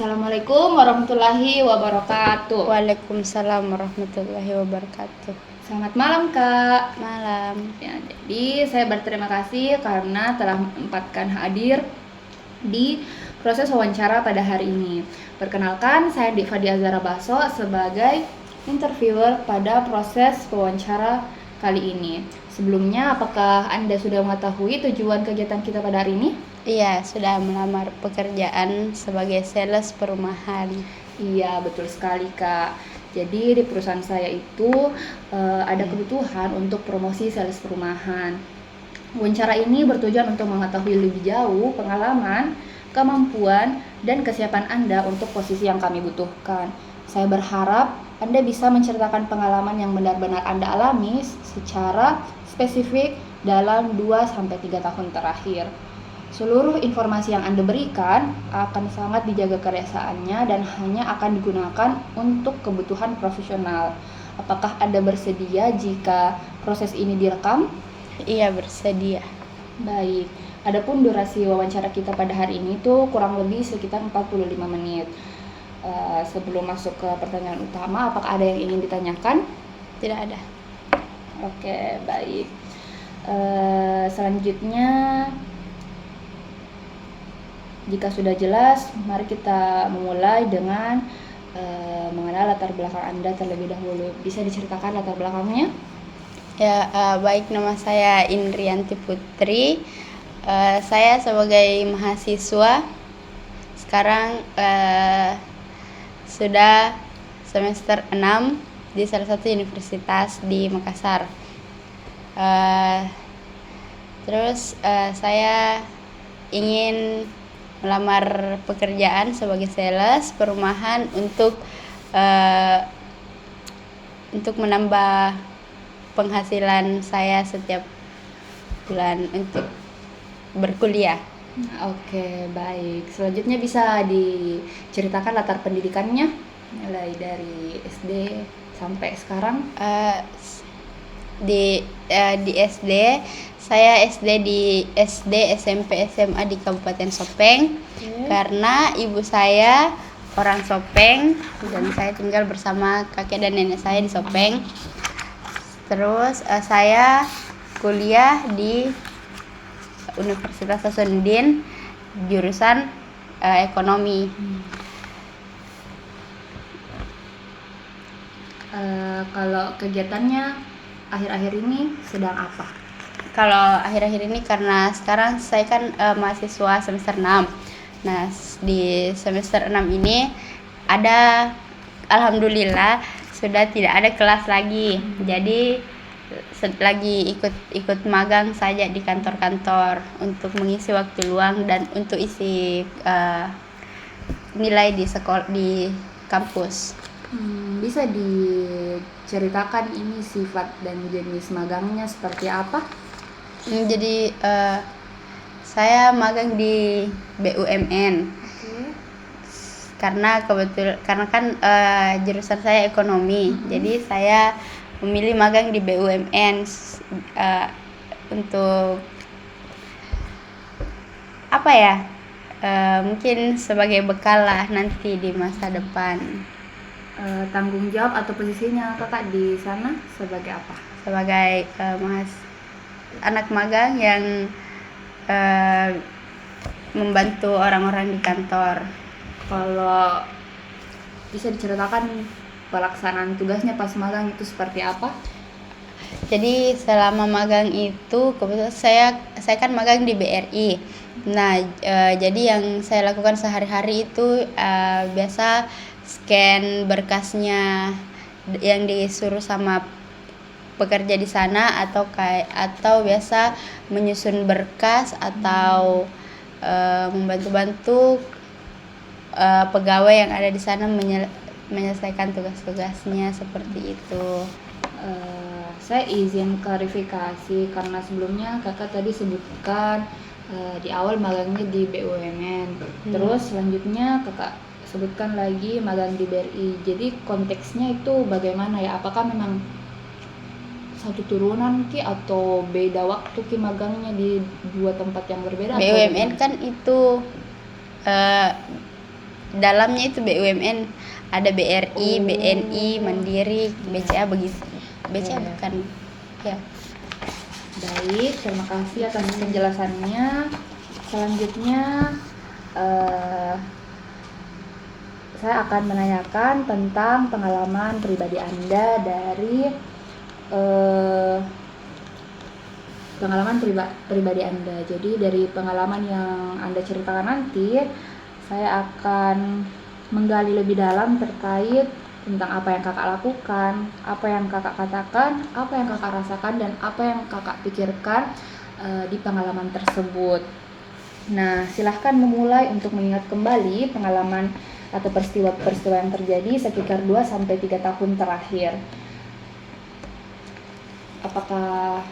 Assalamualaikum warahmatullahi wabarakatuh. Waalaikumsalam warahmatullahi wabarakatuh. Selamat malam Kak. Malam. Ya, jadi saya berterima kasih karena telah menyempatkan hadir di proses wawancara pada hari ini. Perkenalkan, saya Diva Diazara Baso sebagai interviewer pada proses wawancara kali ini. Sebelumnya, apakah Anda sudah mengetahui tujuan kegiatan kita pada hari ini? Iya, sudah melamar pekerjaan sebagai sales perumahan. Iya, betul sekali Kak. Jadi di perusahaan saya itu ada kebutuhan untuk promosi sales perumahan. Wawancara ini bertujuan untuk mengetahui lebih jauh pengalaman, kemampuan, dan kesiapan Anda untuk posisi yang kami butuhkan. Saya berharap Anda bisa menceritakan pengalaman yang benar-benar Anda alami secara spesifik dalam 2-3 tahun terakhir. Seluruh informasi yang Anda berikan akan sangat dijaga kerahaasiaannya dan hanya akan digunakan untuk kebutuhan profesional. Apakah Anda bersedia jika proses ini direkam? Iya, bersedia. Baik. Adapun durasi wawancara kita pada hari ini tuh kurang lebih sekitar 45 menit. Sebelum masuk ke pertanyaan utama, apakah ada yang ingin ditanyakan? Tidak ada. Oke, baik. Selanjutnya, jika sudah jelas, mari kita memulai dengan mengenal latar belakang Anda terlebih dahulu. Bisa diceritakan latar belakangnya? Ya, baik, nama saya Indrianti Putri. Saya sebagai mahasiswa sekarang sudah semester 6 di salah satu universitas di Makassar. Terus saya ingin melamar pekerjaan sebagai sales perumahan untuk menambah penghasilan saya setiap bulan untuk berkuliah. Oke, baik. Selanjutnya bisa diceritakan latar pendidikannya, mulai dari SD sampai sekarang. Di SD saya SD, SMP, SMA di Kabupaten Sopeng. Karena ibu saya orang Sopeng dan saya tinggal bersama kakek dan nenek saya di Sopeng. Terus saya kuliah di Universitas Hasanuddin jurusan ekonomi. Kalau kegiatannya akhir-akhir ini sedang apa? Kalau akhir-akhir ini karena sekarang saya kan mahasiswa semester 6. Nah, di semester 6 ini ada, alhamdulillah sudah tidak ada kelas lagi. Jadi lagi ikut magang saja di kantor-kantor untuk mengisi waktu luang dan untuk isi nilai di sekolah di kampus. Bisa diceritakan ini sifat dan jenis magangnya seperti apa? Jadi saya magang di BUMN. Karena kan jurusan saya ekonomi, jadi saya memilih magang di BUMN untuk apa ya? Mungkin sebagai bekal lah nanti di masa depan. Tanggung jawab atau posisinya kakak di sana sebagai apa? Sebagai anak magang yang membantu orang-orang di kantor. Kalau bisa diceritakan pelaksanaan tugasnya pas magang itu seperti apa? Jadi selama magang itu kebetulan saya kan magang di BRI. Nah, jadi yang saya lakukan sehari-hari itu biasa scan berkasnya yang disuruh sama pekerja di sana atau biasa menyusun berkas atau membantu-bantu pegawai yang ada di sana menyelesaikan tugas-tugasnya seperti itu. Saya izin klarifikasi karena sebelumnya kakak tadi sebutkan di awal magangnya di BUMN, terus selanjutnya kakak sebutkan lagi magang di BRI. Jadi konteksnya itu bagaimana ya? Apakah memang satu turunan ki atau beda waktu ki magangnya di dua tempat yang berbeda? BUMN kan itu dalamnya itu BUMN, ada BRI, Oh. BNI, Mandiri, BCA begitu. BCA Iya. bukan ya. Baik, terima kasih atas penjelasannya. Selanjutnya saya akan menanyakan tentang pengalaman pribadi Anda dari pribadi Anda. Jadi dari pengalaman yang Anda ceritakan nanti, saya akan menggali lebih dalam terkait tentang apa yang kakak lakukan, apa yang kakak katakan, apa yang kakak rasakan, dan apa yang kakak pikirkan di pengalaman tersebut. Nah, silahkan memulai untuk mengingat kembali pengalaman atau peristiwa-peristiwa yang terjadi sekitar 2-3 tahun terakhir. Apakah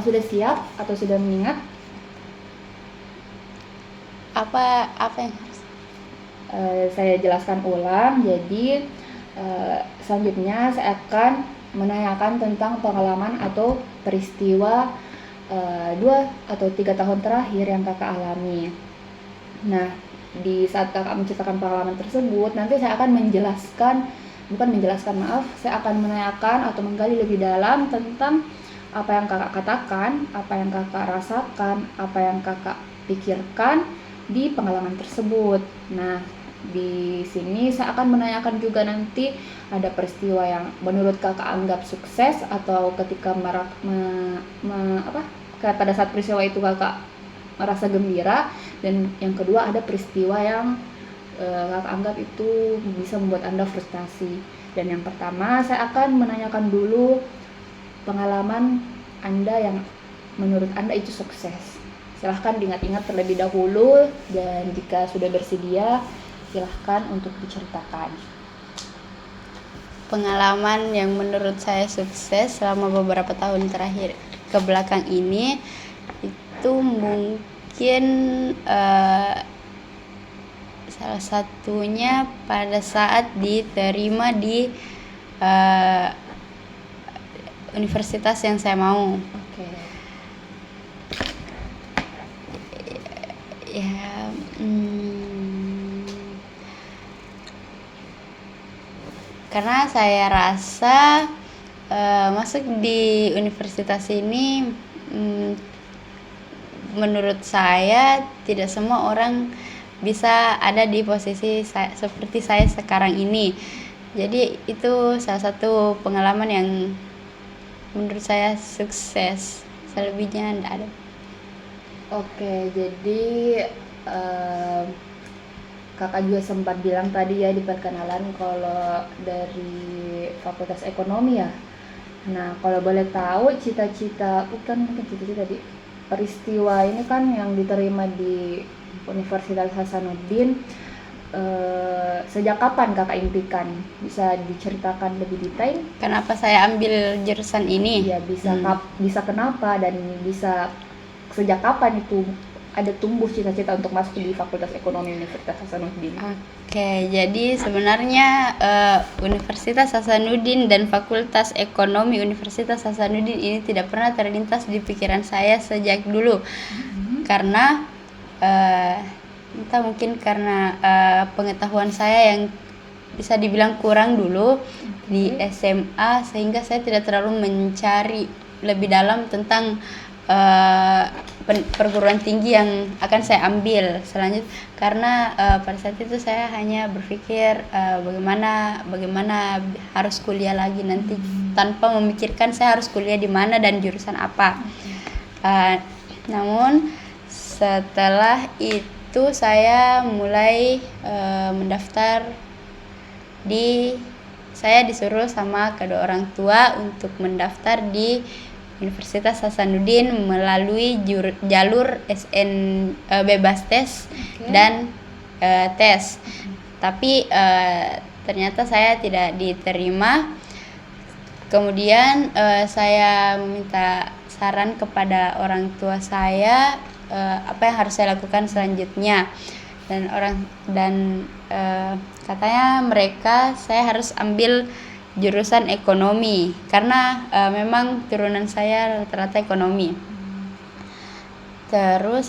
sudah siap atau sudah mengingat? Apa yang harus Saya jelaskan ulang. Jadi selanjutnya saya akan menanyakan tentang pengalaman atau peristiwa 2-3 tahun terakhir yang kakak alami. Nah, di saat kakak menceritakan pengalaman tersebut, nanti saya akan saya akan menanyakan atau menggali lebih dalam tentang apa yang kakak katakan, apa yang kakak rasakan, apa yang kakak pikirkan di pengalaman tersebut. Nah, di sini saya akan menanyakan juga nanti ada peristiwa yang menurut kakak anggap sukses atau ketika pada saat peristiwa itu kakak merasa gembira, dan yang kedua ada peristiwa yang kakak anggap itu bisa membuat Anda frustasi. Dan yang pertama saya akan menanyakan dulu pengalaman Anda yang menurut Anda itu sukses. Silahkan diingat-ingat terlebih dahulu, dan jika sudah bersedia silahkan untuk diceritakan. pengalaman yang menurut saya sukses selama beberapa tahun terakhir ke belakang ini? Itu mungkin salah satunya pada saat diterima di universitas yang saya mau. Oke. Ya, karena saya rasa masuk di universitas ini, menurut saya tidak semua orang bisa ada di posisi seperti saya sekarang ini. Jadi itu salah satu pengalaman yang menurut saya sukses. Selebihnya tidak ada. Oke, jadi kakak juga sempat bilang tadi ya di perkenalan kalau dari Fakultas Ekonomi ya. Nah, kalau boleh tahu cita-cita di peristiwa ini kan yang diterima di Universitas Hasanuddin, sejak kapan kakak impikan? Bisa diceritakan lebih detail? Kenapa saya ambil jurusan ini? Iya, bisa kenapa, dan bisa sejak kapan itu ada tumbuh cita-cita untuk masuk di Fakultas Ekonomi Universitas Hasanuddin? Oke, jadi sebenarnya Universitas Hasanuddin dan Fakultas Ekonomi Universitas Hasanuddin ini tidak pernah terlintas di pikiran saya sejak dulu. Karena entah mungkin karena pengetahuan saya yang bisa dibilang kurang dulu di SMA, sehingga saya tidak terlalu mencari lebih dalam tentang perguruan tinggi yang akan saya ambil selanjutnya, karena pada saat itu saya hanya berpikir bagaimana harus kuliah lagi nanti, tanpa memikirkan saya harus kuliah di mana dan jurusan apa. Namun setelah itu saya mulai mendaftar saya disuruh sama kedua orang tua untuk mendaftar di Universitas Hasanuddin melalui jalur bebas tes dan tes. Tapi ternyata saya tidak diterima. Kemudian saya meminta saran kepada orang tua saya apa yang harus saya lakukan selanjutnya, dan katanya mereka saya harus ambil jurusan ekonomi karena memang turunan saya rata-rata ekonomi. Terus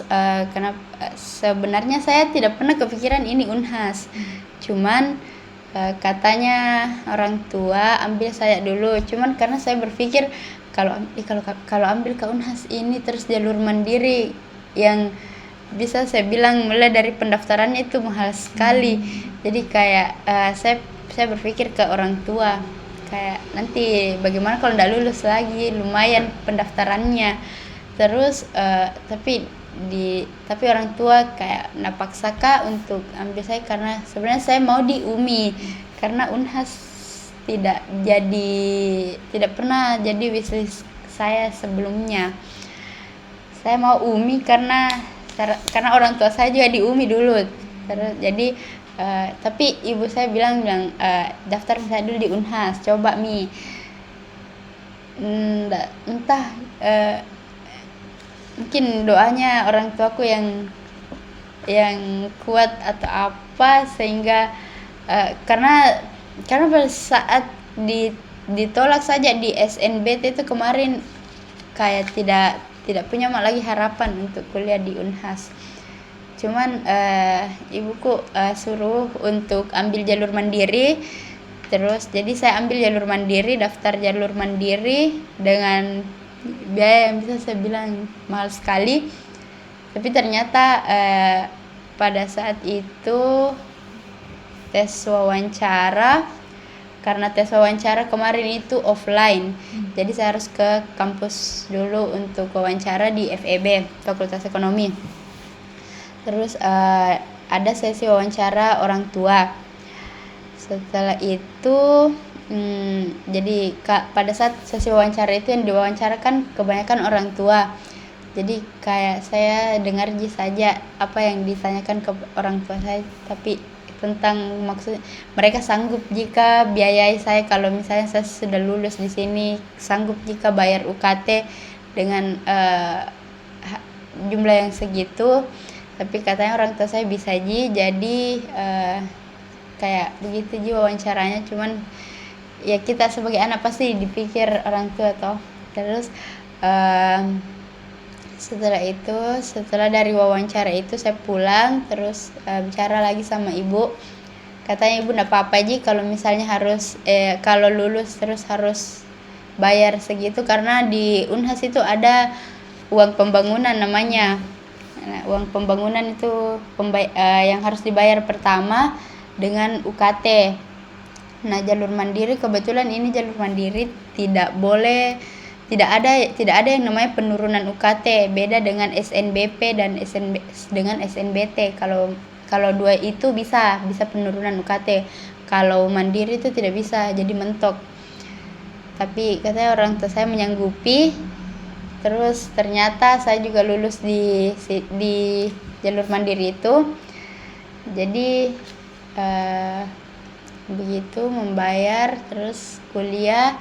kenapa sebenarnya saya tidak pernah kepikiran ini Unhas. Cuman katanya orang tua ambil saya dulu. Cuman karena saya berpikir kalau ambil ke Unhas ini terus jalur mandiri yang bisa saya bilang mulai dari pendaftarannya itu mahal sekali. Jadi kayak saya berpikir ke orang tua kayak nanti bagaimana kalau nggak lulus lagi, lumayan pendaftarannya. Terus tapi orang tua kayak napaksa Kak untuk ambil saya karena sebenarnya saya mau di UMI karena Unhas tidak pernah jadi wishlist saya sebelumnya. Saya mau UMI karena orang tua saya juga di UMI dulu. Terus jadi tapi ibu saya bilang daftar saya dulu di Unhas, coba Mi. Entah mungkin doanya orang tuaku yang kuat atau apa sehingga karena pada saat ditolak saja di SNBT itu kemarin kayak tidak punya lagi harapan untuk kuliah di Unhas. Cuman ibuku suruh untuk ambil jalur mandiri. Terus jadi saya ambil jalur mandiri, daftar jalur mandiri dengan biaya yang bisa saya bilang mahal sekali. Tapi ternyata pada saat itu tes wawancara, karena tes wawancara kemarin itu offline. Jadi saya harus ke kampus dulu untuk wawancara di FEB, Fakultas Ekonomi. Terus ada sesi wawancara orang tua. Setelah itu jadi pada saat sesi wawancara itu yang diwawancarakan kebanyakan orang tua. Jadi kayak saya dengar saja apa yang ditanyakan ke orang tua saya, tapi tentang maksud mereka sanggup jika biayai saya kalau misalnya saya sudah lulus di sini, sanggup jika bayar UKT dengan jumlah yang segitu. Tapi katanya orang tua saya bisa jadi kayak begitu wawancaranya. Cuman ya kita sebagai anak pasti dipikir orang tua toh. Terus setelah dari wawancara itu saya pulang, terus bicara lagi sama ibu. Katanya ibu enggak apa-apa Ji kalau misalnya harus kalau lulus terus harus bayar segitu karena di Unhas itu ada uang pembangunan namanya. Nah, uang pembangunan itu yang harus dibayar pertama dengan UKT. Nah, jalur mandiri kebetulan ini jalur mandiri tidak ada yang namanya penurunan UKT, beda dengan SNBP dan dengan SNBT. Kalau dua itu bisa penurunan UKT. Kalau mandiri itu tidak bisa, jadi mentok. Tapi katanya orang tua saya menyanggupi. Terus ternyata saya juga lulus di jalur mandiri itu. Jadi begitu membayar terus kuliah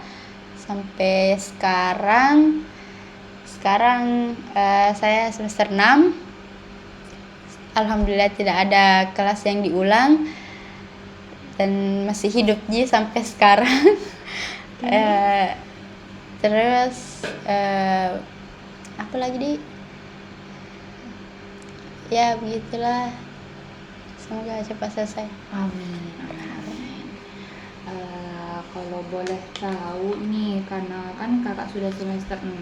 sampai sekarang saya semester 6. Alhamdulillah tidak ada kelas yang diulang dan masih hidup sampai sekarang. Terus apa lagi ya begitulah, semoga cepat selesai. Amin. Kalau boleh tahu nih, karena kan kakak sudah semester 6,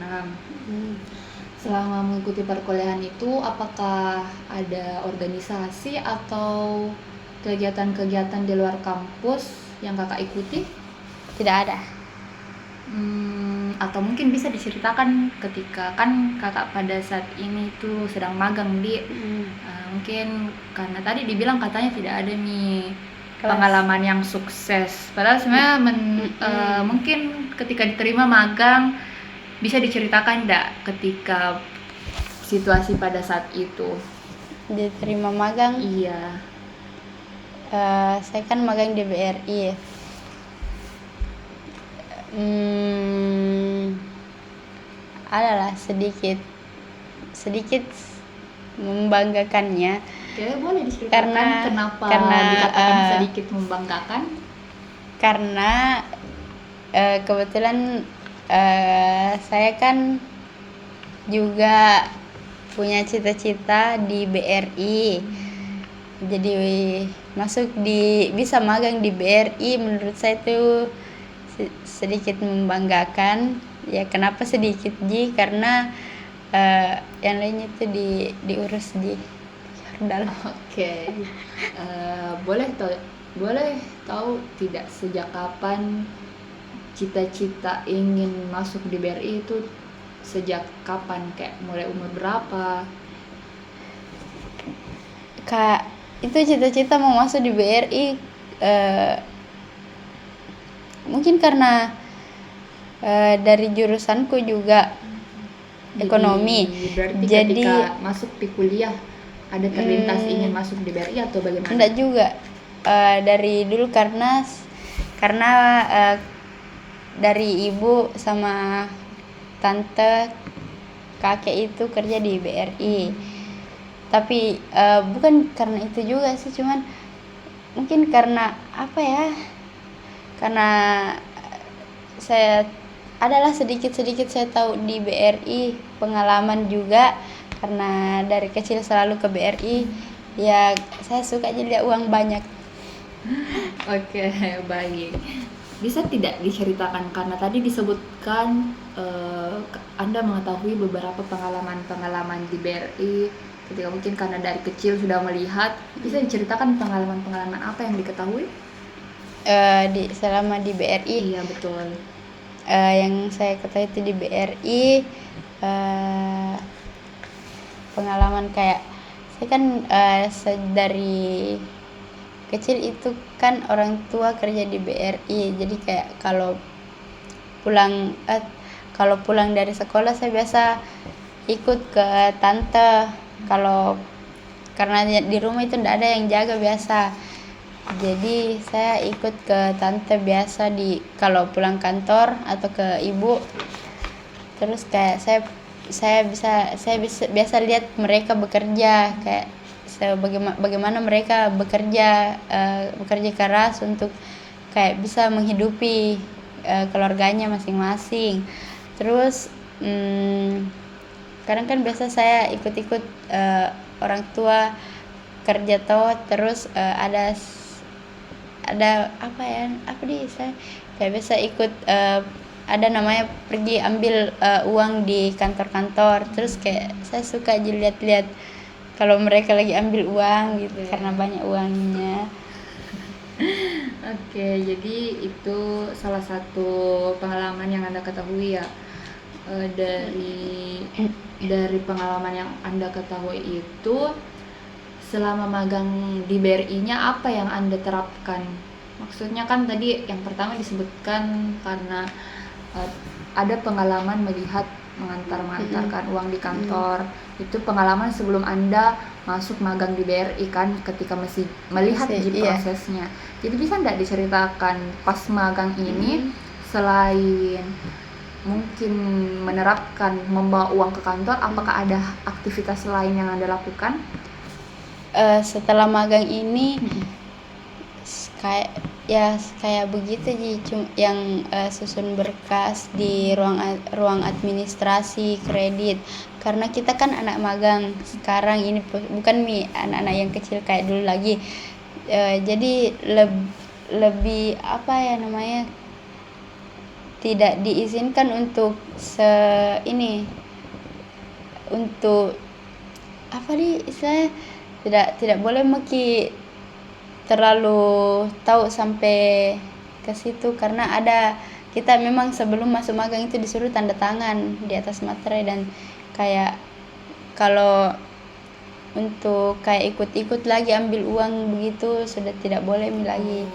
selama mengikuti perkuliahan itu apakah ada organisasi atau kegiatan-kegiatan di luar kampus yang kakak ikuti? Tidak ada. Atau mungkin bisa diceritakan ketika kan kakak pada saat ini tuh sedang magang di mungkin karena tadi dibilang katanya tidak ada nih pengalaman yang sukses, padahal sebenarnya mungkin ketika diterima magang bisa diceritakan enggak ketika situasi pada saat itu Diterima magang? Iya. Saya kan magang di BRI. Adalah sedikit membanggakannya. Oke, boleh diceritakan kenapa dikatakan sedikit membanggakan? Karena kebetulan saya kan juga punya cita-cita di BRI. Jadi bisa magang di BRI, menurut saya itu sedikit membanggakan. Ya kenapa sedikit Ji? Karena yang lainnya itu diurus di Jordal. Oke. Boleh tahu tidak sejak kapan cita-cita ingin masuk di BRI itu, sejak kapan, kayak mulai umur berapa? Kak, itu cita-cita mau masuk di BRI mungkin karena dari jurusanku juga ekonomi. Berarti Jadi ketika masuk di kuliah ada terlintas ingin masuk di BRI atau bagaimana? enggak juga. Dari dulu karena dari ibu sama tante kakek itu kerja di BRI. Tapi bukan karena itu juga sih, cuman mungkin karena apa ya? Karena saya adalah sedikit-sedikit saya tahu di BRI, pengalaman juga karena dari kecil selalu ke BRI. Ya saya suka aja lihat uang banyak. Oke, baik. Bisa tidak diceritakan, karena tadi disebutkan Anda mengetahui beberapa pengalaman-pengalaman di BRI ketika mungkin karena dari kecil sudah melihat. Bisa diceritakan pengalaman-pengalaman apa yang diketahui? Selama di BRI. Iya, betul. Yang saya ketahui itu di BRI pengalaman kayak saya kan dari kecil itu kan orang tua kerja di BRI, jadi kayak kalau pulang dari sekolah saya biasa ikut ke tante, karena di rumah itu tidak ada yang jaga biasa, jadi saya ikut ke tante biasa kalau pulang kantor atau ke ibu. Terus kayak saya biasa lihat mereka bekerja, kayak bagaimana mereka bekerja keras untuk kayak bisa menghidupi keluarganya masing-masing. Terus kadang kan biasa saya ikut-ikut orang tua kerja terus ada saya kayak biasa ikut ada namanya pergi ambil uang di kantor-kantor. Terus kayak saya suka aja lihat-lihat kalau mereka lagi ambil uang gitu, karena banyak uangnya. Oke, jadi itu salah satu pengalaman yang Anda ketahui ya. Dari pengalaman yang Anda ketahui itu, selama magang di BRI-nya apa yang Anda terapkan? Maksudnya kan tadi yang pertama disebutkan karena ada pengalaman melihat mengantarkan uang di kantor. Itu pengalaman sebelum Anda masuk magang di BRI kan, ketika masih melihat prosesnya. Jadi bisa nggak diceritakan pas magang ini, selain mungkin menerapkan membawa uang ke kantor, apakah ada aktivitas lain yang Anda lakukan? Setelah magang ini kayak begitu yang susun berkas di ruang administrasi kredit, karena kita kan anak magang sekarang ini, bukan anak-anak yang kecil kayak dulu lagi. Jadi lebih tidak diizinkan untuk istilahnya tidak boleh terlalu tahu sampai ke situ, karena kita memang sebelum masuk magang itu disuruh tanda tangan di atas materai, dan kayak kalau untuk kayak ikut-ikut lagi ambil uang begitu sudah tidak boleh lagi.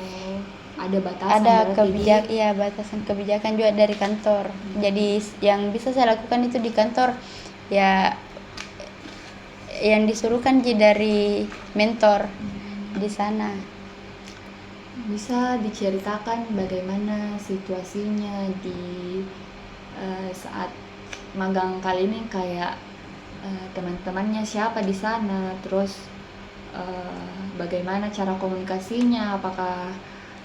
Ada batasan, batasan kebijakan juga dari kantor. Jadi yang bisa saya lakukan itu di kantor ya yang disuruhkan dari mentor di sana. Bisa diceritakan bagaimana situasinya di saat magang kali ini, kayak teman-temannya siapa di sana, terus bagaimana cara komunikasinya, apakah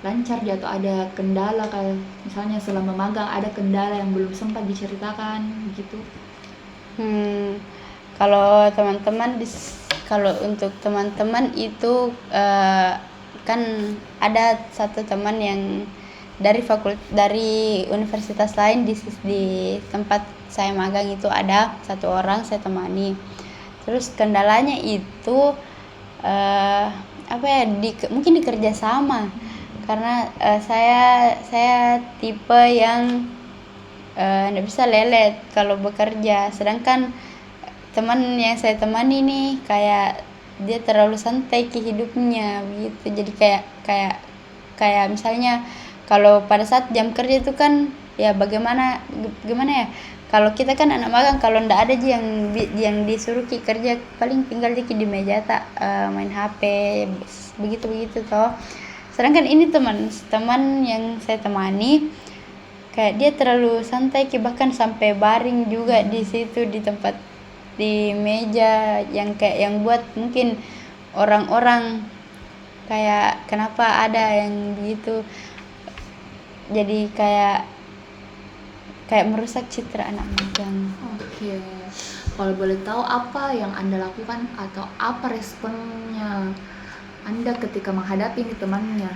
lancar atau ada kendala, kayak misalnya selama magang ada kendala yang belum sempat diceritakan gitu? Kalau teman-teman kalau untuk teman-teman itu kan ada satu teman yang dari universitas lain di tempat saya magang itu ada satu orang saya temani. Terus kendalanya itu apa ya mungkin di kerjasama karena saya tipe yang nggak bisa lelet kalau bekerja, sedangkan teman yang saya temani nih kayak dia terlalu santai ke hidupnya begitu. Jadi kayak misalnya kalau pada saat jam kerja itu kan ya bagaimana ya, kalau kita kan anak magang, kalau ndak ada aja yang disuruh kerja paling tinggal di meja tak main HP begitu toh. Sedangkan ini teman yang saya temani kayak dia terlalu santai, bahkan sampai baring juga di situ di tempat di meja yang kayak yang buat mungkin orang-orang kayak kenapa ada yang begitu. Jadi kayak merusak citra anak magang. Oke. Kalau boleh tahu apa yang Anda lakukan atau apa responnya Anda ketika menghadapi ini temannya?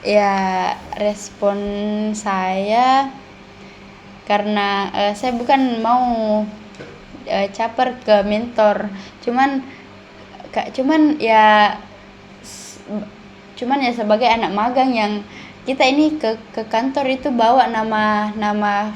Ya, respon saya karena saya bukan mau caper ke mentor, cuman ya sebagai anak magang yang kita ini ke kantor itu bawa nama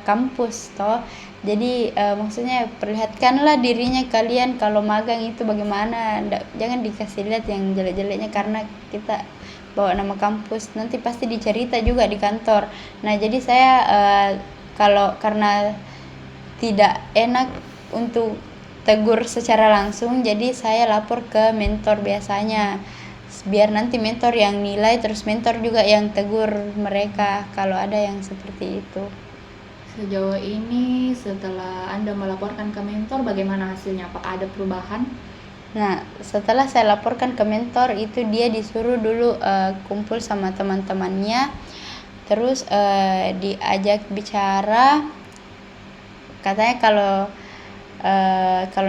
kampus toh. Jadi maksudnya perlihatkanlah dirinya kalian kalau magang itu bagaimana, jangan dikasih lihat yang jelek-jeleknya karena kita bawa nama kampus, nanti pasti dicerita juga di kantor. Nah jadi saya karena tidak enak untuk tegur secara langsung, jadi saya lapor ke mentor biasanya, biar nanti mentor yang nilai, terus mentor juga yang tegur mereka kalau ada yang seperti itu. Sejauh ini setelah Anda melaporkan ke mentor, bagaimana hasilnya? Apakah ada perubahan? Nah, setelah saya laporkan ke mentor itu dia disuruh dulu kumpul sama teman-temannya, terus diajak bicara. Katanya kalau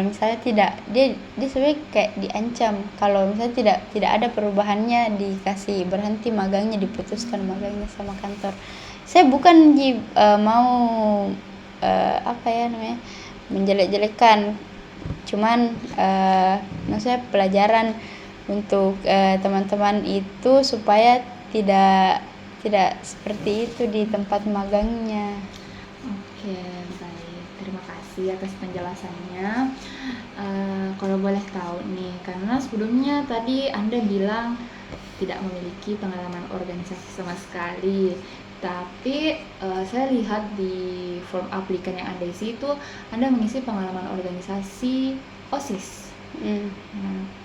misalnya dia sebenarnya kayak diancam kalau misalnya tidak ada perubahannya, dikasih berhenti magangnya, diputuskan magangnya sama kantor. Saya bukan mau apa ya namanya menjelek-jelekan, cuman maksudnya pelajaran untuk teman-teman itu supaya tidak seperti itu di tempat magangnya. Oke, baik. Terima kasih atas penjelasannya. Kalau boleh tahu nih, karena sebelumnya tadi Anda bilang tidak memiliki pengalaman organisasi sama sekali, tapi saya lihat di form aplikan yang Anda isi itu Anda mengisi pengalaman organisasi OSIS.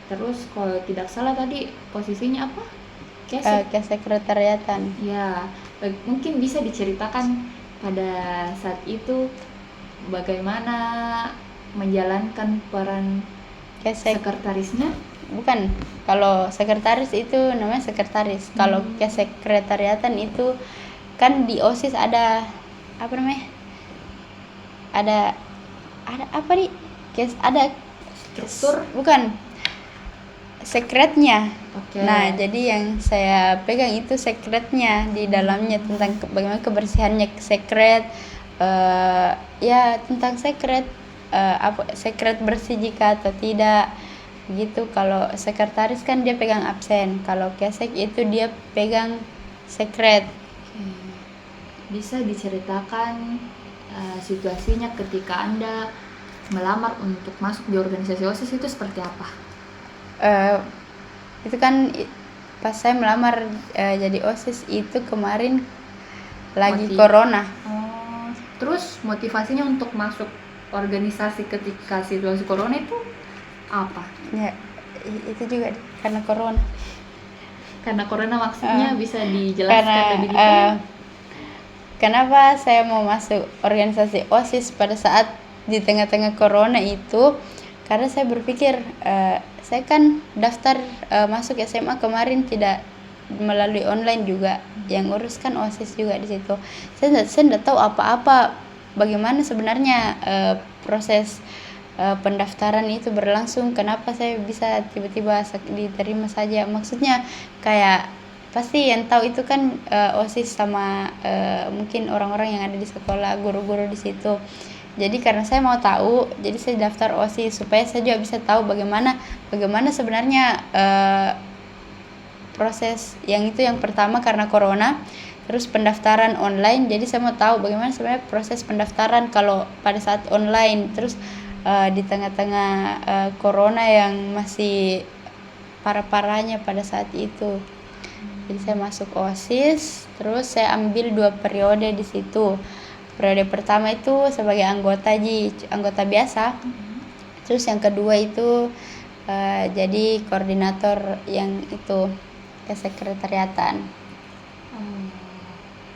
Terus kalau tidak salah tadi posisinya apa? Kesekretariatan. Ya, mungkin bisa diceritakan pada saat itu bagaimana menjalankan peran sekretarisnya? Bukan, kalau sekretaris itu namanya sekretaris. Kalau kesekretariatan itu kan di OSIS ada apa namanya? Ada apa nih? Ada struktur? Bukan. Sekretnya. Okay. Nah, jadi yang saya pegang itu sekretnya, di dalamnya tentang bagaimana kebersihannya sekret, ya tentang sekret, apa sekret bersih jika atau tidak gitu. Kalau sekretaris kan dia pegang absen, kalau kesek itu dia pegang sekret. Bisa diceritakan situasinya ketika Anda melamar untuk masuk di organisasi OSIS itu seperti apa? Itu kan pas saya melamar jadi OSIS itu kemarin lagi corona. Terus motivasinya untuk masuk organisasi ketika situasi corona itu apa? Ya, itu juga karena corona. Karena corona maksudnya bisa dijelaskan lebih detail? Kenapa saya mau masuk organisasi OSIS pada saat di tengah-tengah corona itu? Karena saya berpikir saya kan daftar masuk SMA kemarin tidak melalui online juga, yang urus kan OSIS juga di situ. Saya tidak tahu apa-apa bagaimana sebenarnya proses pendaftaran itu berlangsung, kenapa saya bisa tiba-tiba diterima saja. Maksudnya kayak pasti yang tahu itu kan OSIS sama mungkin orang-orang yang ada di sekolah, guru-guru di situ. Jadi karena saya mau tahu, jadi saya daftar OSIS supaya saya juga bisa tahu bagaimana sebenarnya proses yang itu. Yang pertama karena corona, terus pendaftaran online, jadi saya mau tahu bagaimana sebenarnya proses pendaftaran kalau pada saat online, terus di tengah-tengah corona yang masih parah-parahnya pada saat itu. Jadi saya masuk OSIS, terus saya ambil 2 periode di situ. Periode pertama itu sebagai anggota biasa, terus yang kedua itu jadi koordinator yang itu kesekretariatan.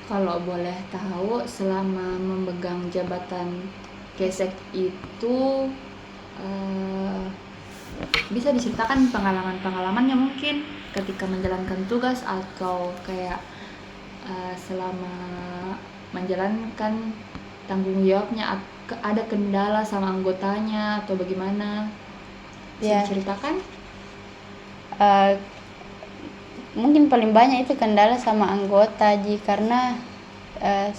Kalau boleh tahu, selama memegang jabatan Kesek itu bisa diceritakan pengalaman-pengalamannya mungkin ketika menjalankan tugas, atau kayak selama menjalankan tanggung jawabnya ada kendala sama anggotanya atau bagaimana, bisa Ya. diceritakan? Mungkin paling banyak itu kendala sama anggota karena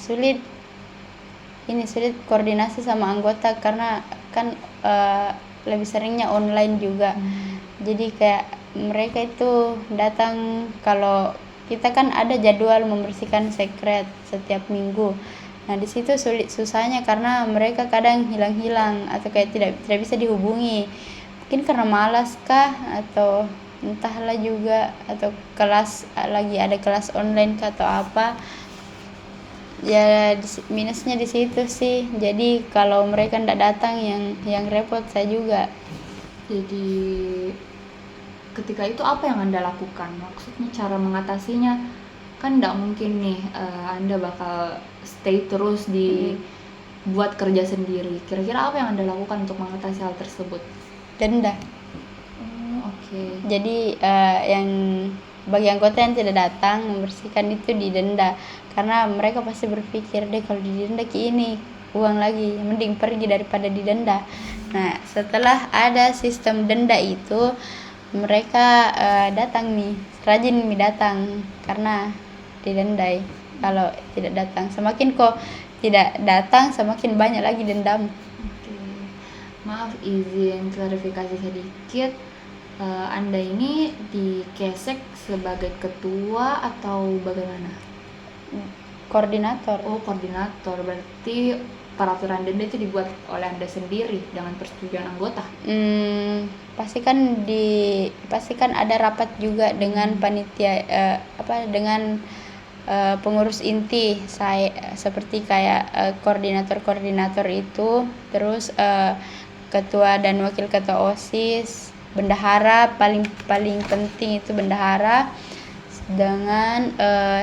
sulit koordinasi sama anggota karena kan lebih seringnya online juga. Jadi kayak mereka itu datang, kalau kita kan ada jadwal membersihkan sekret setiap minggu. Nah di situ susahnya karena mereka kadang hilang atau kayak tidak bisa dihubungi, mungkin karena malas kah atau entahlah juga, atau lagi ada kelas online kah atau apa. Ya minusnya di situ sih. Jadi kalau mereka ndak datang yang repot saya juga. Jadi ketika itu apa yang Anda lakukan? Maksudnya cara mengatasinya kan ndak mungkin nih Anda bakal stay terus di buat kerja sendiri. Kira-kira apa yang Anda lakukan untuk mengatasi hal tersebut? Denda. Oke. Jadi yang bagi anggota yang tidak datang membersihkan itu didenda, karena mereka pasti berpikir deh kalau didenda ini uang lagi, mending pergi daripada didenda. Nah setelah ada sistem denda itu, mereka datang rajin datang karena didendai. Kalau tidak datang, semakin kok tidak datang semakin banyak lagi dendam. Oke. Maaf, izin klarifikasi sedikit. Anda ini di Kesek sebagai ketua atau bagaimana? Koordinator. Oh, koordinator. Berarti peraturan denda itu dibuat oleh Anda sendiri dengan persetujuan anggota? Pastikan ada rapat juga dengan panitia dengan pengurus inti. Saya seperti kayak koordinator itu, terus ketua dan wakil ketua OSIS, bendahara, paling penting itu bendahara dengan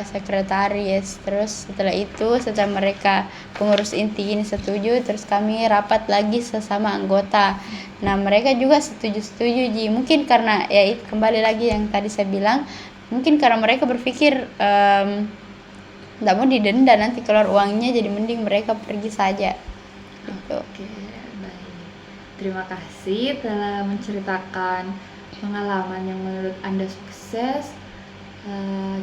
sekretaris. Terus setelah mereka pengurus inti ini setuju, terus kami rapat lagi sesama anggota. Nah mereka juga setuju mungkin karena ya itu kembali lagi yang tadi saya bilang, mungkin karena mereka berpikir nggak mau didenda nanti keluar uangnya, jadi mending mereka pergi saja gitu. Oke, baik. Terima kasih telah menceritakan pengalaman yang menurut Anda sukses.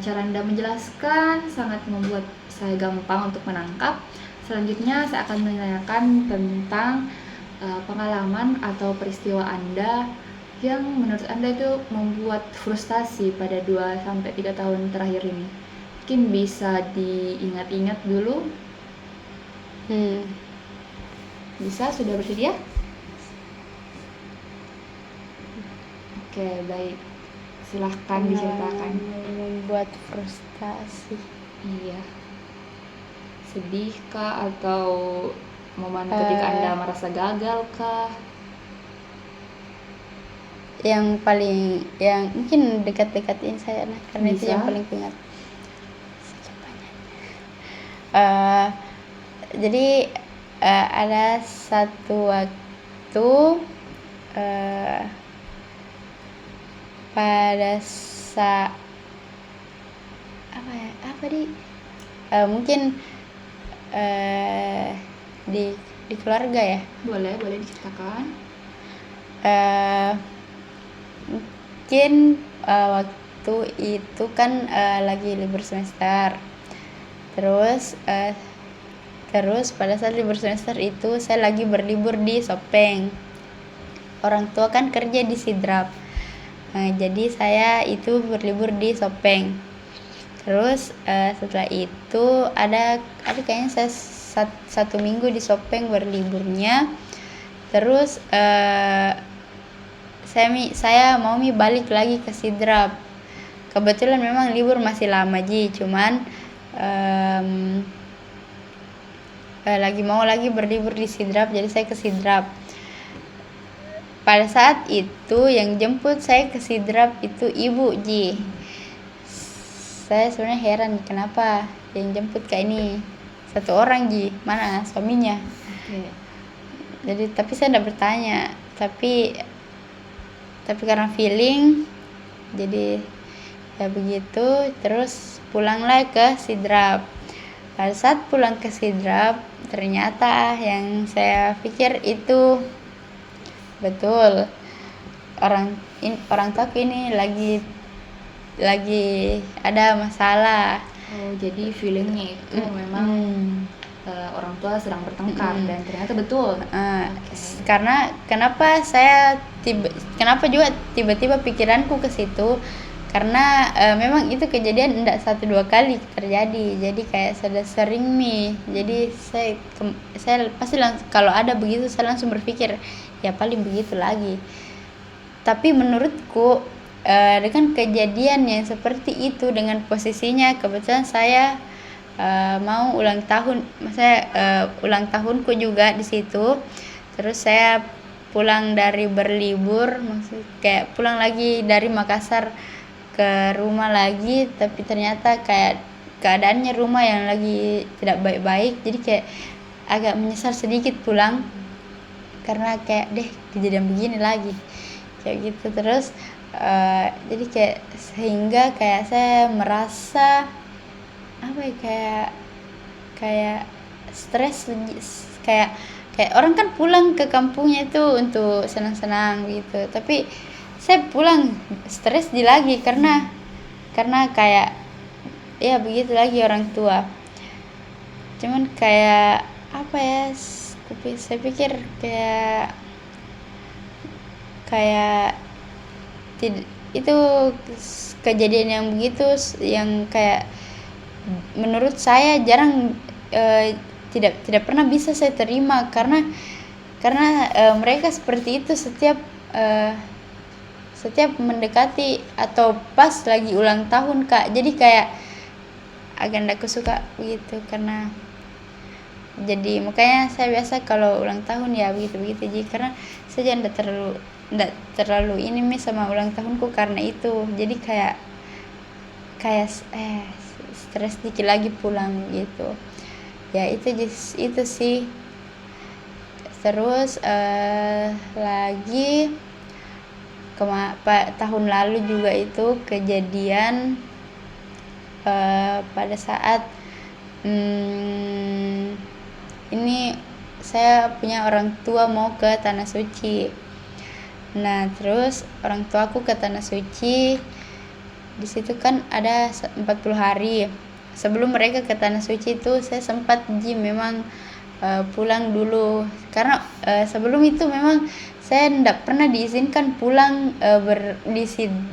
Cara Anda menjelaskan sangat membuat saya gampang untuk menangkap. Selanjutnya saya akan menanyakan tentang pengalaman atau peristiwa Anda yang menurut Anda itu membuat frustasi pada 2-3 tahun terakhir ini. Mungkin bisa diingat-ingat dulu. Bisa? Sudah bersedia? Oke, baik. Silahkan diceritakan. Membuat frustasi. Iya. Sedih kah, atau momen ketika Anda merasa gagal kah? Yang mungkin dekat-dekatin saya karena itu yang paling ingat. Jadi ada satu waktu pada saat mungkin di keluarga ya. Boleh diceritakan. eh, mungkin waktu itu kan lagi libur semester. Terus pada saat libur semester itu saya lagi berlibur di Sopeng. Orang tua kan kerja di Sidrap. Nah, jadi saya itu berlibur di Sopeng. Terus setelah itu ada kayaknya saya satu minggu di Sopeng berliburnya. Terus saya mau balik lagi ke Sidrap. Kebetulan memang libur masih lama cuman lagi berlibur di Sidrap, jadi saya ke Sidrap. Pada saat itu yang jemput saya ke Sidrap itu ibu Saya sebenarnya heran kenapa yang jemput kayak ini satu orang mana suaminya. Oke. Jadi tapi saya tidak bertanya, tapi karena feeling jadi ya begitu. Terus pulanglah ke Sidrap. Pada saat pulang ke Sidrap, ternyata yang saya pikir itu betul. Orang tuaku ini lagi ada masalah. Oh, jadi feelingnya itu memang orang tua sedang bertengkar dan ternyata betul. Karena kenapa juga tiba-tiba pikiranku ke situ, karena memang itu kejadian tidak 1-2 kali terjadi, jadi kayak sudah sering jadi saya pasti kalau ada begitu saya langsung berpikir ya paling begitu lagi. Tapi menurutku dengan kejadian yang seperti itu, dengan posisinya kebetulan saya mau ulang tahun, ulang tahunku juga di situ. Terus saya pulang dari berlibur, kayak pulang lagi dari Makassar ke rumah lagi, tapi ternyata kayak keadaannya rumah yang lagi tidak baik-baik, jadi kayak agak menyesal sedikit pulang karena kayak kejadian begini lagi kayak gitu. Terus jadi kayak sehingga kayak saya merasa kayak stres, kayak orang kan pulang ke kampungnya itu untuk senang-senang gitu, tapi saya pulang stres lagi karena kayak ya begitu lagi orang tua. Cuman kayak tapi saya pikir kayak itu kejadian yang begitu yang kayak menurut saya jarang tidak pernah bisa saya terima, karena mereka seperti itu setiap mendekati atau pas lagi ulang tahun Kak. Jadi kayak agak tidak suka begitu, karena jadi makanya saya biasa kalau ulang tahun ya begitu jadi, karena saya tidak terlalu ini sama ulang tahunku karena itu. Jadi kayak stres dikit lagi pulang gitu ya. Itu sih. Terus lagi tahun lalu juga itu kejadian pada saat ini saya punya orang tua mau ke Tanah Suci. Nah, terus orang tuaku ke Tanah Suci, di situ kan ada 40 hari. Sebelum mereka ke Tanah Suci itu saya sempat memang pulang dulu, karena sebelum itu memang saya tidak pernah diizinkan pulang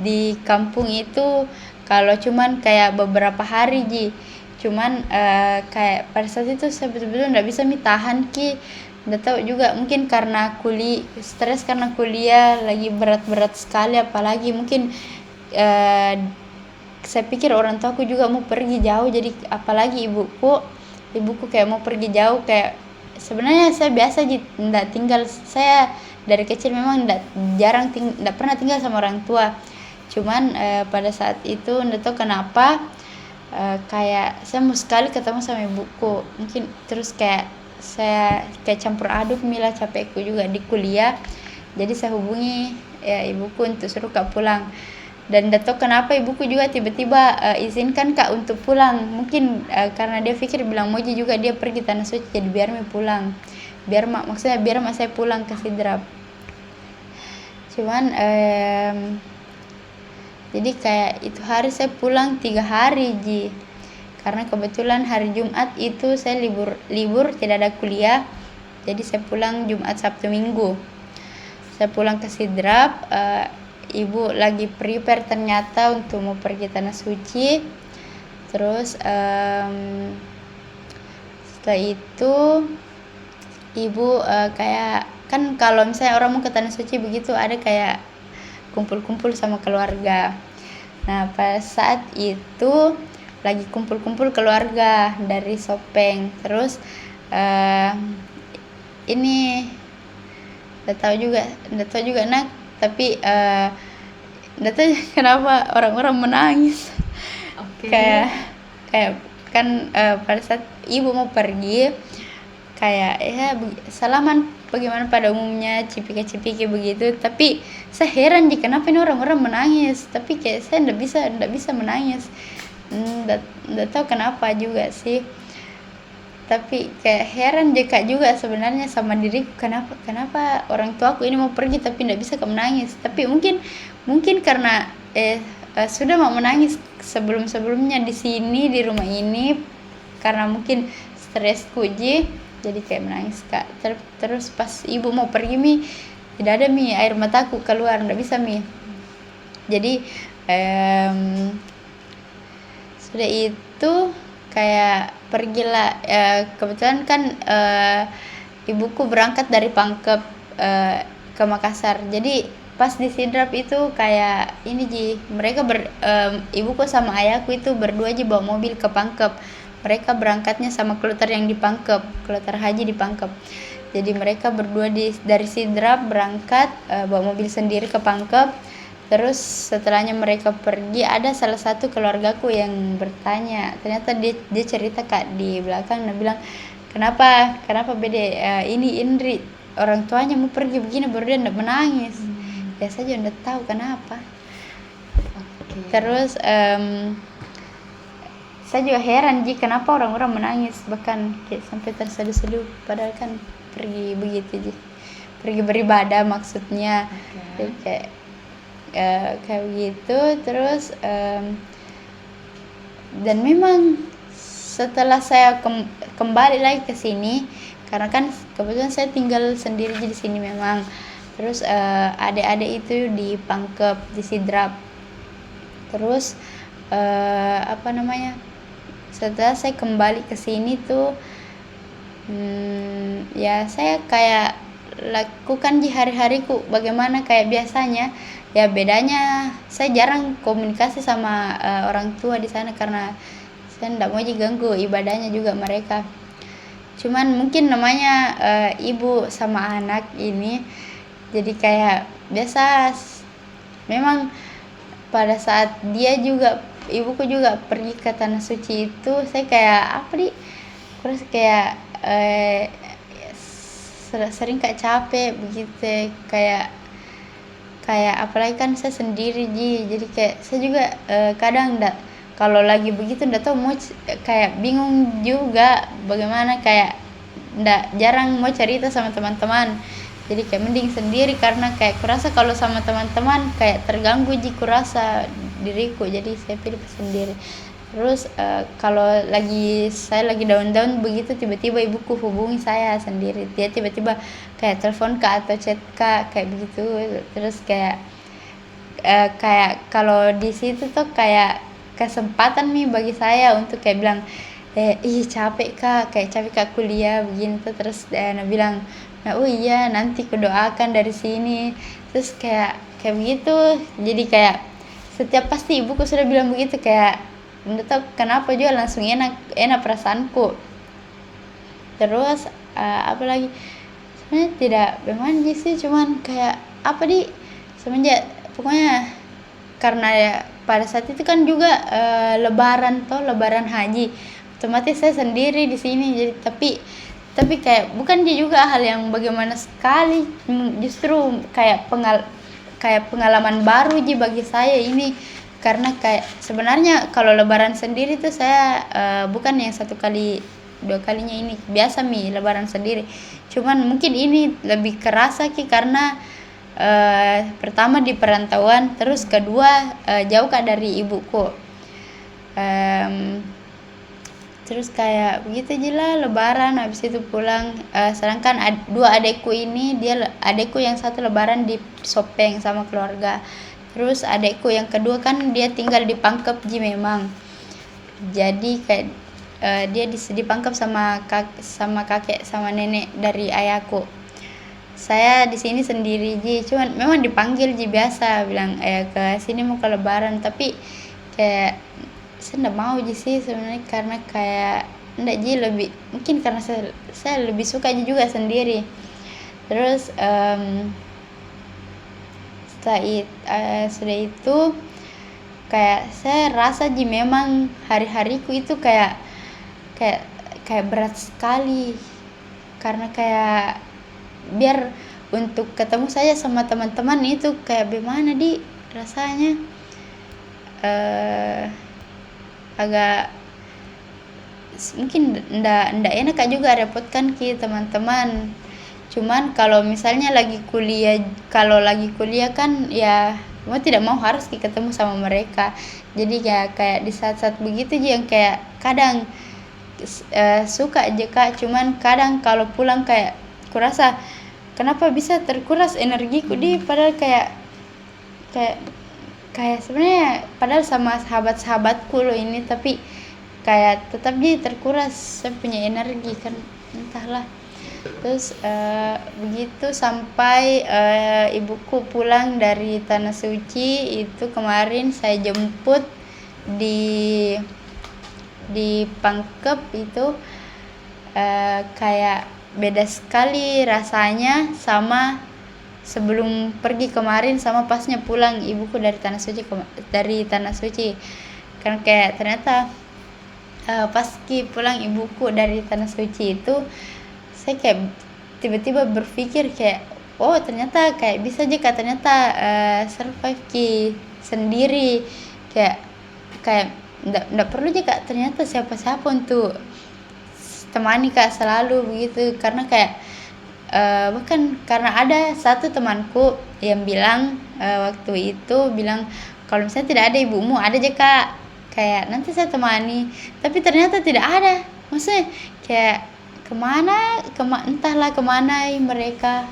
di kampung itu kalau cuman kayak beberapa hari cuman kayak pada saat itu saya betul-betul tidak bisa tahan tidak tahu juga, mungkin karena stres karena kuliah lagi berat-berat sekali, apalagi mungkin saya pikir orang tuaku juga mau pergi jauh, jadi apalagi ibuku kayak mau pergi jauh. Kayak sebenarnya saya biasa tidak tinggal, saya dari kecil memang tidak pernah tinggal sama orang tua. Cuman pada saat itu tidak tahu kenapa kayak saya mau sekali ketemu sama ibuku, mungkin terus kayak saya campur aduk capekku juga di kuliah, jadi saya hubungi ibuku untuk suruh Kak pulang. Dan tidak tahu kenapa ibuku juga tiba-tiba izinkan Kak untuk pulang, mungkin karena dia pikir bilang Moji juga dia pergi Tanah Suci, jadi biar pulang, biar mak saya pulang ke Sidrap. Cuman jadi kayak itu hari saya pulang 3 hari ji, karena kebetulan hari Jumat itu saya libur tidak ada kuliah, jadi saya pulang Jumat Sabtu Minggu. Saya pulang ke Sidrap, ibu lagi prepare ternyata untuk mau pergi tanah suci. Terus setelah itu ibu kayak kan kalau misalnya orang mau ke tanah suci begitu ada kayak kumpul-kumpul sama keluarga. Nah pas saat itu lagi kumpul-kumpul keluarga dari Sopeng. Terus ini nggak tahu juga nak, tapi nggak tahu kenapa orang-orang menangis. Kayak kan pada saat ibu mau pergi kayak ya salaman bagaimana pada umumnya cipika-cipiki begitu, tapi saya heran jika kenapa ini orang-orang menangis, tapi kayak saya nggak bisa menangis. Nggak tahu kenapa juga sih, tapi kayak heran juga sebenarnya sama diriku, kenapa orang tuaku ini mau pergi tapi nggak bisa menangis. Tapi mungkin karena sudah mau menangis sebelumnya di sini di rumah ini, karena mungkin stres kuji jadi kayak menangis kak. Terus pas ibu mau pergi tidak ada air mataku keluar, nggak bisa jadi sudah itu kayak pergilah. Kebetulan kan ibuku berangkat dari Pangkep ke Makassar, jadi pas di Sidrap itu kayak ini mereka ibuku sama ayahku itu berdua bawa mobil ke Pangkep. Mereka berangkatnya sama kloter yang di Pangkep, kloter haji di Pangkep. Jadi mereka berdua dari Sidrap berangkat bawa mobil sendiri ke Pangkep. Terus setelahnya mereka pergi, ada salah satu keluargaku yang bertanya, ternyata dia cerita kak di belakang, dia bilang kenapa bede ini Indri orang tuanya mau pergi begini baru dia nggak menangis. Ya saja nggak tahu kenapa. Terus saya juga heran kenapa orang-orang menangis, bahkan kayak sampai terseduh-seduh, padahal kan pergi begitu pergi beribadah maksudnya. Jadi kayak begitu. Terus dan memang setelah saya kembali lagi ke sini, karena kan kebetulan saya tinggal sendiri di sini memang. Terus adik-adik itu di Pangkep di Sidrap. Terus setelah saya kembali ke sini tuh ya saya kayak lakukan di hari-hariku bagaimana kayak biasanya. Ya bedanya saya jarang komunikasi sama orang tua di sana karena saya tidak mau diganggu ibadahnya juga mereka. Cuman mungkin namanya ibu sama anak ini, jadi kayak biasa. Memang pada saat ibuku juga pergi ke tanah suci itu, saya kayak terus kayak sering kayak capek begitu, kayak apalagi kan saya sendiri jadi kayak saya juga kadang kalau lagi begitu ndak tahu mau kayak bingung juga bagaimana, kayak jarang mau cerita sama teman-teman. Jadi kayak mending sendiri, karena kayak kurasa kalau sama teman-teman kayak terganggu kurasa diriku, jadi saya pilih sendiri. Terus kalau saya lagi down begitu, tiba-tiba ibuku hubungi saya sendiri, dia tiba-tiba kayak telepon kak atau chat kak kayak begitu. Terus kayak kalau di situ tuh kayak kesempatan bagi saya untuk kayak bilang capek kak kuliah begini tuh. Terus dia bilang oh iya nanti kudoakan dari sini. Terus kayak begitu, jadi kayak setiap pasti ibuku sudah bilang begitu, kayak nggak tahu kenapa juga langsung enak perasaanku. Terus apalagi sebenarnya tidak memang sih, cuman kayak semenjak pokoknya karena ya pada saat itu kan juga lebaran haji, otomatis saya sendiri di sini. Jadi tapi kayak bukan juga hal yang bagaimana sekali, justru kayak pengalaman baru bagi saya ini. Karena kayak sebenarnya kalau lebaran sendiri tuh saya bukan yang 1 kali 2 kalinya ini, biasa lebaran sendiri. Cuman mungkin ini lebih kerasa karena pertama di perantauan, terus kedua jauh Kak dari ibuku. Terus kayak begitu aja lah lebaran, habis itu pulang. Sedangkan dua adekku ini, adekku yang satu lebaran di Sopeng sama keluarga, terus adekku yang kedua kan dia tinggal di Pangkep ji memang. Jadi kayak dia di Pangkep sama kakek sama nenek dari ayahku. Saya di sini sendiri ji, cuman memang dipanggil ji biasa bilang ke sini mau ke lebaran, tapi kayak saya nggak mau ji sih sebenarnya, karena kayak nggak ji, lebih mungkin karena saya lebih suka ji juga sendiri. Terus sudah itu kayak saya rasa ji memang hari-hariku itu kayak kayak berat sekali, karena kayak biar untuk ketemu saya sama teman-teman itu kayak bagaimana di rasanya, agak mungkin ndak enak Kak juga repotkan ki teman-teman. Cuman kalau misalnya lagi kuliah kan ya mau tidak mau harus ketemu sama mereka. Jadi ya kayak di saat-saat begitu aja yang kayak kadang suka aja Kak, cuman kadang kalau pulang kayak kurasa kenapa bisa terkuras energiku di, padahal kayak sebenarnya padahal sama sahabat-sahabatku loh ini, tapi kayak tetap dia terkuras saya punya energi kan, entahlah. Terus begitu sampai ibuku pulang dari Tanah Suci itu kemarin saya jemput di Pangkep itu, kayak beda sekali rasanya sama sebelum pergi kemarin sama pasnya pulang ibuku dari Tanah Suci. Kan kayak ternyata pas pulang ibuku dari Tanah Suci itu saya kayak tiba-tiba berpikir kayak oh ternyata kayak bisa aja Kak, ternyata survive sendiri, kayak nggak perlu aja Kak ternyata siapa-siapa untuk temani Kak selalu begitu, karena kayak bahkan karena ada satu temanku yang bilang waktu itu bilang kalau misalnya tidak ada ibumu ada aja Kak, kayak nanti saya temani, tapi ternyata tidak ada, maksudnya kayak entahlah kemana mereka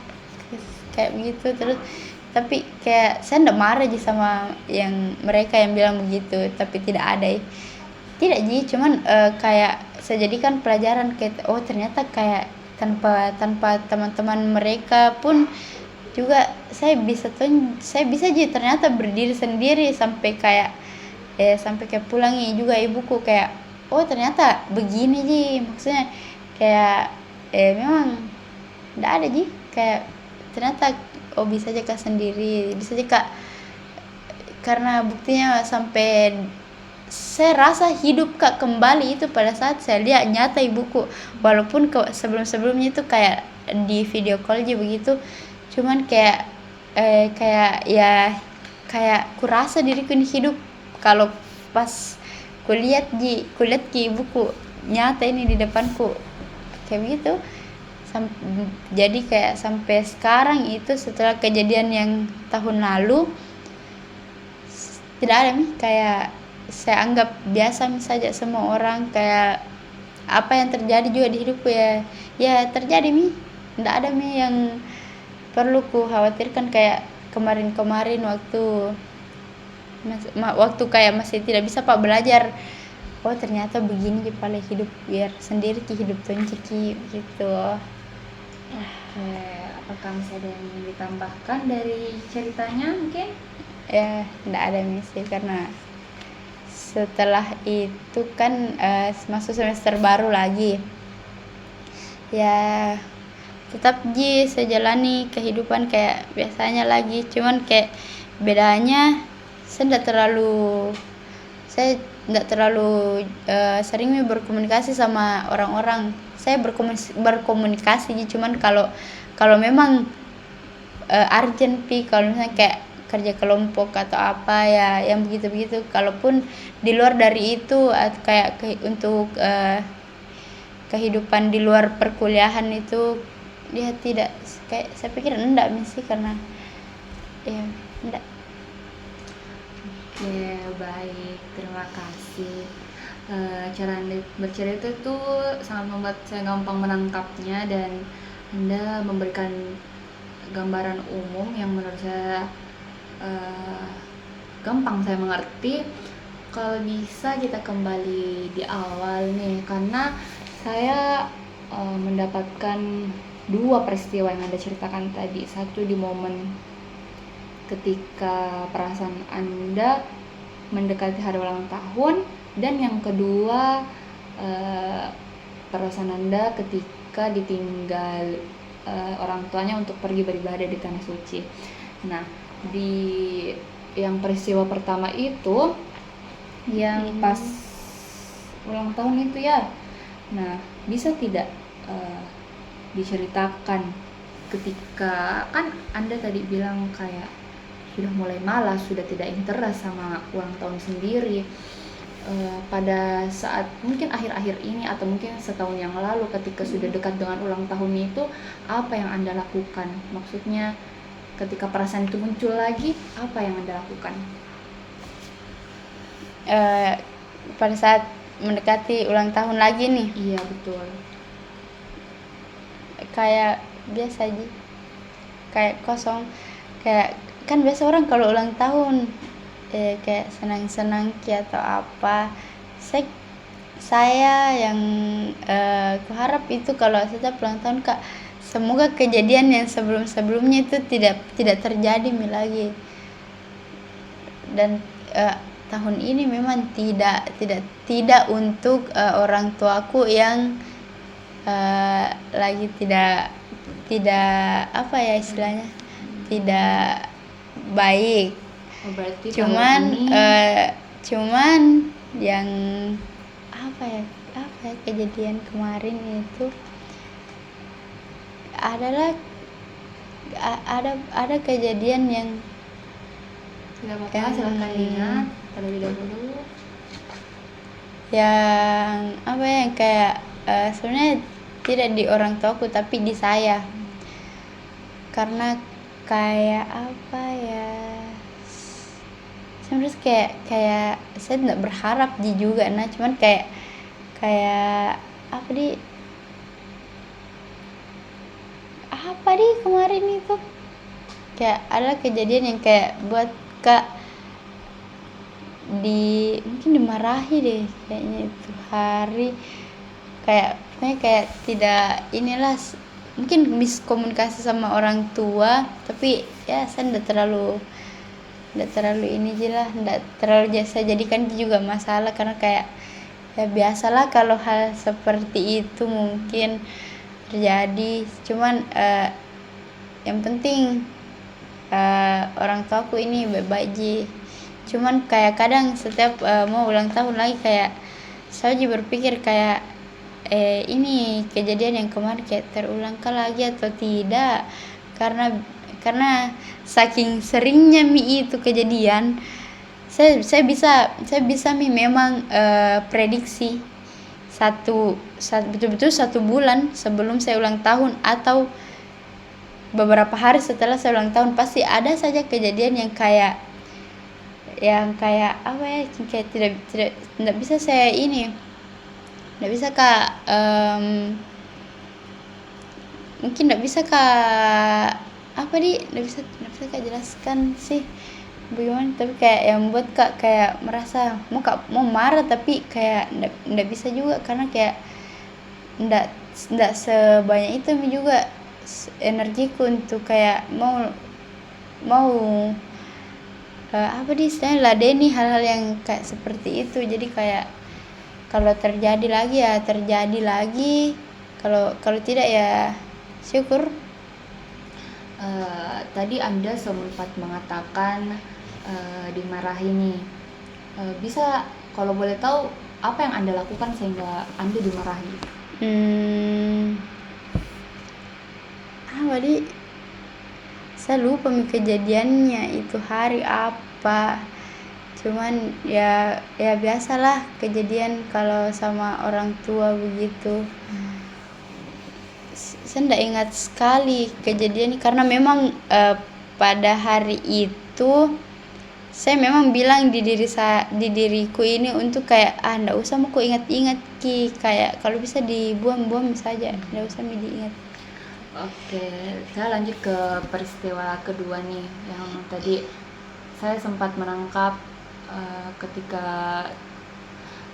kayak begitu. Terus tapi kayak saya ndak marah aja sama yang mereka yang bilang begitu, tapi tidak ada tidak ji, cuman kayak saya jadikan pelajaran kayak oh ternyata kayak tanpa teman-teman mereka pun juga saya bisa aja ternyata berdiri sendiri sampai kayak pulangi juga ibuku kayak oh ternyata begini ji, maksudnya kayak memang nggak ada ji, kayak ternyata oh bisa aja Kak sendiri, bisa aja Kak, karena buktinya sampai saya rasa hidup Kak kembali itu pada saat saya lihat nyata ibuku, walaupun sebelumnya itu kayak di video call aja begitu, cuman kayak kurasa diriku ini hidup kalau pas kulihat ki ibuku nyata ini di depanku kayak begitu. Jadi kayak sampai sekarang itu setelah kejadian yang tahun lalu tidak ada kayak saya anggap biasa saja semua orang, kayak apa yang terjadi juga di hidupku ya terjadi tidak ada yang perlu ku khawatirkan. Kayak kemarin waktu kayak masih tidak bisa Pak belajar, oh ternyata begini kepala hidup biar sendiri hidup tunjiki gitu. Oke, apakah masih ada yang ingin ditambahkan dari ceritanya mungkin? Ya tidak ada misi, karena setelah itu kan masuk semester baru lagi ya, tetap saya jalani kehidupan kayak biasanya lagi, cuman kayak bedanya saya tidak terlalu sering berkomunikasi sama orang-orang. Saya berkomunikasi cuman kalau memang urgent kalau misalnya kayak kerja kelompok atau apa ya yang begitu-begitu. Kalaupun di luar dari itu kayak untuk kehidupan di luar perkuliahan itu dia tidak, kayak saya pikir enggak sih, karena Ya, enggak. Oke, baik, terima kasih. Cara Anda bercerita itu sangat membuat saya gampang menangkapnya, dan Anda memberikan gambaran umum yang menurut saya eh, gampang saya mengerti. Kalau bisa kita kembali di awal nih, karena saya mendapatkan dua peristiwa yang Anda ceritakan tadi. Satu di momen ketika perasaan Anda mendekati hari ulang tahun, dan yang kedua perasaan Anda ketika ditinggal orang tuanya untuk pergi beribadah di tanah suci. Nah, di yang peristiwa pertama itu yang pas ulang tahun itu ya. Nah, bisa tidak diceritakan ketika kan Anda tadi bilang kayak sudah mulai malas, sudah tidak interest sama ulang tahun sendiri. Pada saat mungkin akhir-akhir ini atau mungkin setahun yang lalu ketika sudah dekat dengan ulang tahun itu, apa yang Anda lakukan? Maksudnya ketika perasaan itu muncul lagi, apa yang Anda lakukan? Pada saat mendekati ulang tahun lagi nih, Iya, betul. kayak biasa aja, kayak kosong, kayak kan biasa orang kalau ulang tahun kayak senang-senang atau apa. Saya yang kuharap itu kalau setiap ulang tahun Kak, semoga kejadian yang sebelum-sebelumnya itu tidak terjadi lagi. Dan tahun ini memang tidak untuk orang tuaku yang lagi tidak apa ya istilahnya, tidak baik. Berarti Cuman tahun ini cuman yang apa ya kejadian kemarin itu adalah ada kejadian yang tidak apa-apa, silahkan diingat terlebih dahulu. yang apa ya, yang kayak sebenarnya tidak di orang tuaku tapi di saya, karena kayak apa ya, sebenarnya kayak saya tidak berharap juga, nah cuman kayak apa di kemarin itu kayak ada kejadian yang kayak buat Kak mungkin dimarahi deh kayaknya itu hari, kayak pokoknya kayak tidak inilah, mungkin miskomunikasi sama orang tua, tapi ya saya tidak terlalu ini aja lah, tidak terlalu saya jadikan itu juga masalah, karena kayak ya biasalah kalau hal seperti itu mungkin terjadi. Cuman yang penting orang tuaku ini baik-baik ji. Cuman kayak kadang setiap mau ulang tahun lagi kayak saya juga berpikir kayak ini kejadian yang kemarin kayak terulangkah lagi atau tidak, karena saking seringnya itu kejadian, saya bisa memang prediksi betul-betul 1 bulan sebelum saya ulang tahun atau beberapa hari setelah saya ulang tahun pasti ada saja kejadian yang kayak apa ya, kayak tidak bisa saya ini, tidak bisa Kak mungkin tidak bisa Kak tidak bisa Kak jelaskan sih bagaimana, tapi kayak yang buat Kak kayak merasa mau marah tapi kayak tidak bisa juga, karena kayak tidak sebanyak itu juga energiku untuk kayak mau istilahnya ladeni hal-hal yang kayak seperti itu. Jadi kayak kalau terjadi lagi ya terjadi lagi, kalau tidak ya syukur. Tadi Anda sempat mengatakan dimarahi nih. Bisa kalau boleh tahu apa yang Anda lakukan sehingga Anda dimarahi? Saya lupa kejadiannya itu hari apa. Cuman ya biasalah kejadian kalau sama orang tua begitu. Saya tidak ingat sekali kejadian karena memang pada hari itu saya memang bilang di diriku ini untuk kayak ndak usah mau ku ingat-ingat Ki, kayak kalau bisa dibuang-buang saja, ndak usah mau diingat. Oke, saya lanjut ke peristiwa kedua nih, yang tadi saya sempat menangkap ketika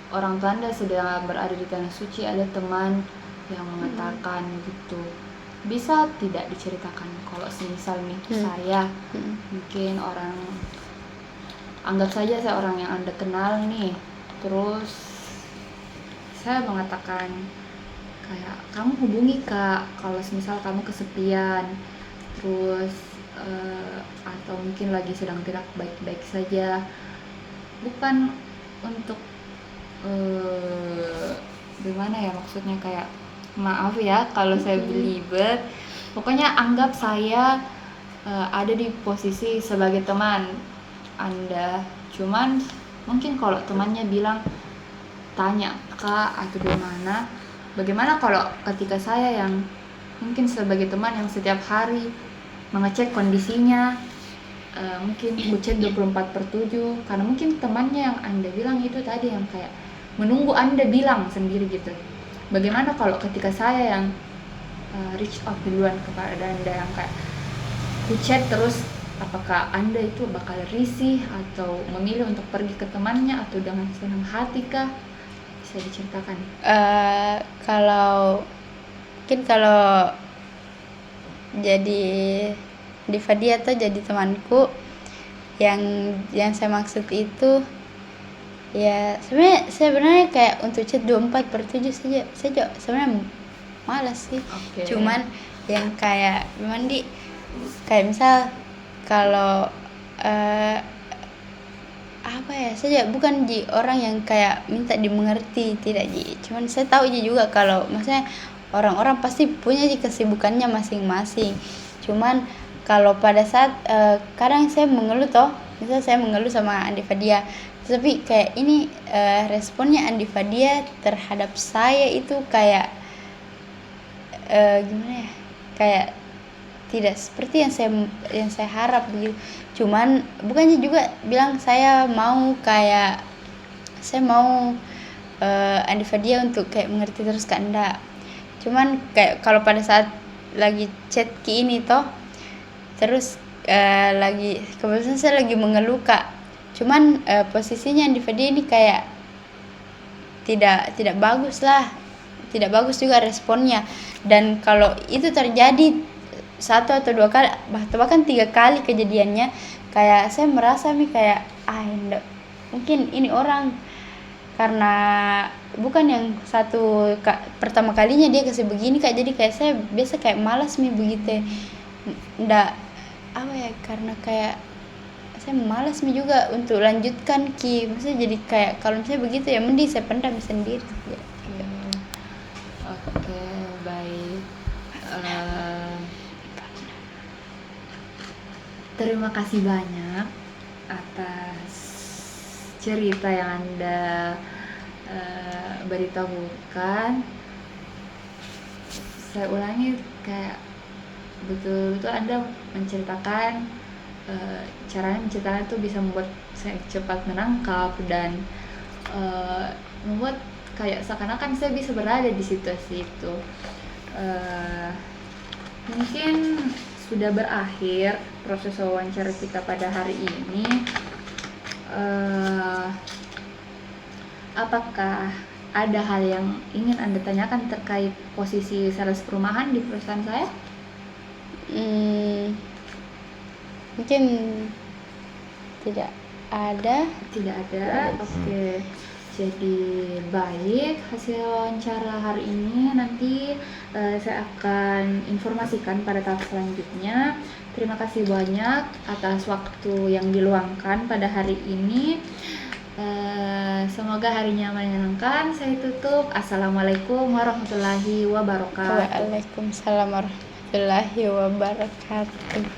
orang tua Anda sudah berada di tanah suci, ada teman yang mengatakan gitu. Bisa tidak diceritakan kalau semisal nih saya mungkin orang, anggap saja saya orang yang Anda kenal nih, terus saya mengatakan kayak kamu hubungi Kak kalau semisal kamu kesepian, terus atau mungkin lagi sedang tidak baik-baik saja, bukan untuk gimana ya maksudnya, kayak maaf ya kalau saya belibet, pokoknya anggap saya ada di posisi sebagai teman Anda. Cuman mungkin kalau temannya bilang tanya Kak atau gimana, bagaimana kalau ketika saya yang mungkin sebagai teman yang setiap hari mengecek kondisinya, mungkin chat 24/7, karena mungkin temannya yang Anda bilang itu tadi yang kayak menunggu Anda bilang sendiri gitu. Bagaimana kalau ketika saya yang reach out duluan kepada Anda, yang kayak chat terus, apakah Anda itu bakal risih atau memilih untuk pergi ke temannya atau dengan senang hati kah? Bisa diceritakan? Kalau jadi Diva atau jadi temanku, yang saya maksud itu ya sebenarnya kayak untuk chat 24/7 saja saya sebenarnya malas sih. Cuman yang kayak memang kayak misal kalau apa ya, saya bukan orang yang kayak minta dimengerti, tidak cuman saya tahu juga kalau maksudnya orang-orang pasti punya kesibukannya masing-masing. Cuman kalau pada saat kadang saya mengeluh misalnya saya mengeluh sama Andi Fadia, tapi kayak ini responnya Andi Fadia terhadap saya itu kayak gimana ya, kayak tidak seperti yang saya harap gitu. Cuman bukannya juga bilang saya mau Andi Fadia untuk kayak mengerti terus ke Anda. Cuman kayak kalau pada saat lagi chat ki ini terus lagi kebetulan saya lagi mengeluh Kak. Cuman posisinya Andi Fadia ini kayak tidak bagus lah, tidak bagus juga responnya. Dan kalau itu terjadi 1 atau 2 kali, bahkan 3 kali kejadiannya, kayak saya merasa kayak mungkin ini orang karena bukan yang pertama kalinya dia kasih begini Kak, jadi kayak saya biasa kayak malas begitu. Ndak apa ya, karena kayak saya malas juga untuk lanjutkan maksudnya jadi kayak kalau misalnya begitu ya mending saya pendam sendiri ya. Oke, baik. Terima kasih banyak atas cerita yang Anda beritahukan. Saya ulangi, kayak betul-betul Anda menceritakan caranya menceritakan itu bisa membuat saya cepat menangkap dan membuat kayak seakan-akan saya bisa berada di situasi itu. Mungkin sudah berakhir proses wawancara kita pada hari ini. Apakah ada hal yang ingin Anda tanyakan terkait posisi sales perumahan di perusahaan saya? Mungkin tidak ada. Oke. Jadi baik, hasil wawancara hari ini nanti saya akan informasikan pada tahap selanjutnya. Terima kasih banyak atas waktu yang diluangkan pada hari ini. Semoga harinya menyenangkan. Saya tutup. Assalamualaikum warahmatullahi wabarakatuh. Waalaikumsalam warahmatullahi wabarakatuh.